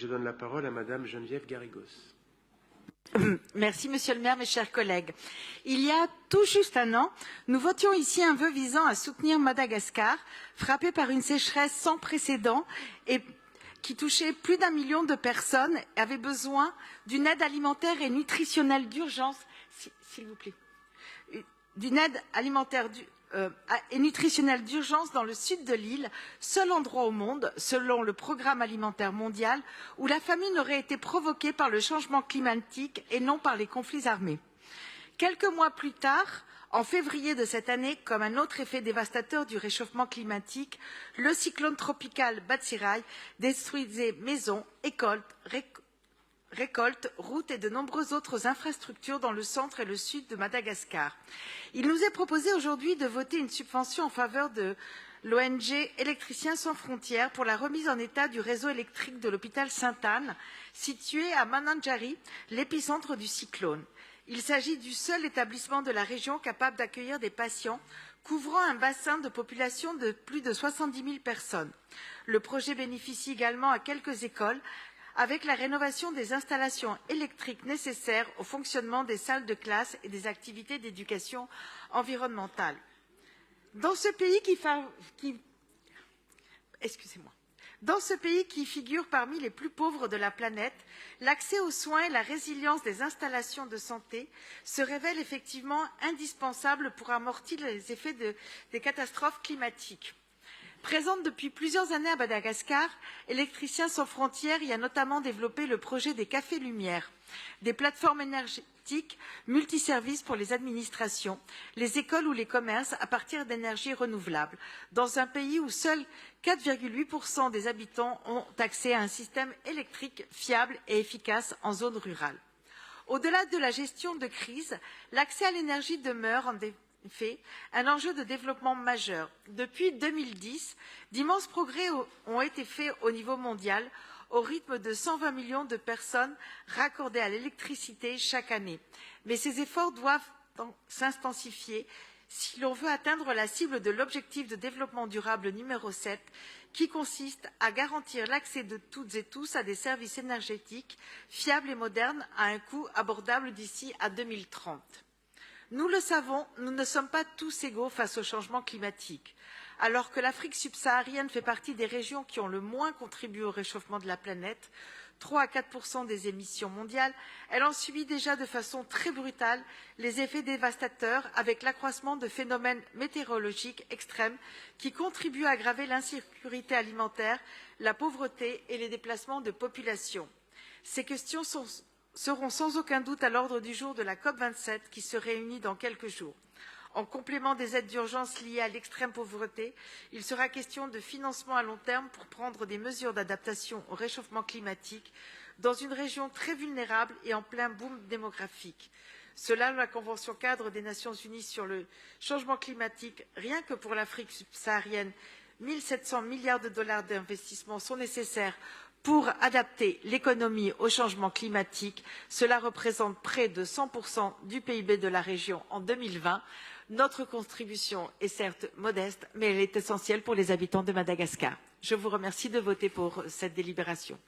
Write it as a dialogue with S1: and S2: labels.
S1: je donne la parole à Madame Geneviève Garrigos.
S2: Merci, Monsieur le maire, mes chers collègues. Il y a tout juste un an, nous votions ici un vœu visant à soutenir Madagascar, frappé par une sécheresse sans précédent et qui touchait plus d'1 million de personnes et avait besoin d'une aide alimentaire et nutritionnelle d'urgence, s'il vous plaît, d'une aide alimentaire et nutritionnelle d'urgence dans le sud de l'île, seul endroit au monde, selon le Programme alimentaire mondial, où la famine aurait été provoquée par le changement climatique et non par les conflits armés. Quelques mois plus tard, en février de cette année, comme un autre effet dévastateur du réchauffement climatique, le cyclone tropical Batsirai détruisait maisons, écoles, récoltes, routes et de nombreuses autres infrastructures dans le centre et le sud de Madagascar. Il nous est proposé aujourd'hui de voter une subvention en faveur de l'ONG Électriciens sans frontières pour la remise en état du réseau électrique de l'hôpital Sainte-Anne, situé à Mananjari, l'épicentre du cyclone. Il s'agit du seul établissement de la région capable d'accueillir des patients couvrant un bassin de population de plus de 70 000 personnes. Le projet bénéficie également à quelques écoles, avec la rénovation des installations électriques nécessaires au fonctionnement des salles de classe et des activités d'éducation environnementale. Dans ce pays Dans ce pays qui figure parmi les plus pauvres de la planète, l'accès aux soins et la résilience des installations de santé se révèlent effectivement indispensables pour amortir les effets des catastrophes climatiques. Présente depuis plusieurs années à Madagascar, Électriciens sans frontières y a notamment développé le projet des cafés lumière, des plateformes énergétiques multiservices pour les administrations, les écoles ou les commerces à partir d'énergies renouvelables, dans un pays où seuls 4,8% des habitants ont accès à un système électrique fiable et efficace en zone rurale. Au-delà de la gestion de crise, l'accès à l'énergie demeure en fait un enjeu de développement majeur. Depuis 2010, d'immenses progrès ont été faits au niveau mondial, au rythme de 120 millions de personnes raccordées à l'électricité chaque année. Mais ces efforts doivent s'intensifier si l'on veut atteindre la cible de l'objectif de développement durable numéro 7, qui consiste à garantir l'accès de toutes et tous à des services énergétiques fiables et modernes à un coût abordable d'ici à 2030. Nous le savons, nous ne sommes pas tous égaux face au changement climatique. Alors que l'Afrique subsaharienne fait partie des régions qui ont le moins contribué au réchauffement de la planète, 3 à 4% des émissions mondiales, elle en subit déjà de façon très brutale les effets dévastateurs avec l'accroissement de phénomènes météorologiques extrêmes qui contribuent à aggraver l'insécurité alimentaire, la pauvreté et les déplacements de population. Ces questions seront sans aucun doute à l'ordre du jour de la COP27 qui se réunit dans quelques jours. En complément des aides d'urgence liées à l'extrême pauvreté, il sera question de financement à long terme pour prendre des mesures d'adaptation au réchauffement climatique dans une région très vulnérable et en plein boom démographique. Selon la Convention cadre des Nations Unies sur le changement climatique, rien que pour l'Afrique subsaharienne, 1 700 milliards de dollars d'investissement sont nécessaires pour adapter l'économie au changement climatique. Cela représente près de 100% du PIB de la région en 2020. Notre contribution est certes modeste, mais elle est essentielle pour les habitants de Madagascar. Je vous remercie de voter pour cette délibération.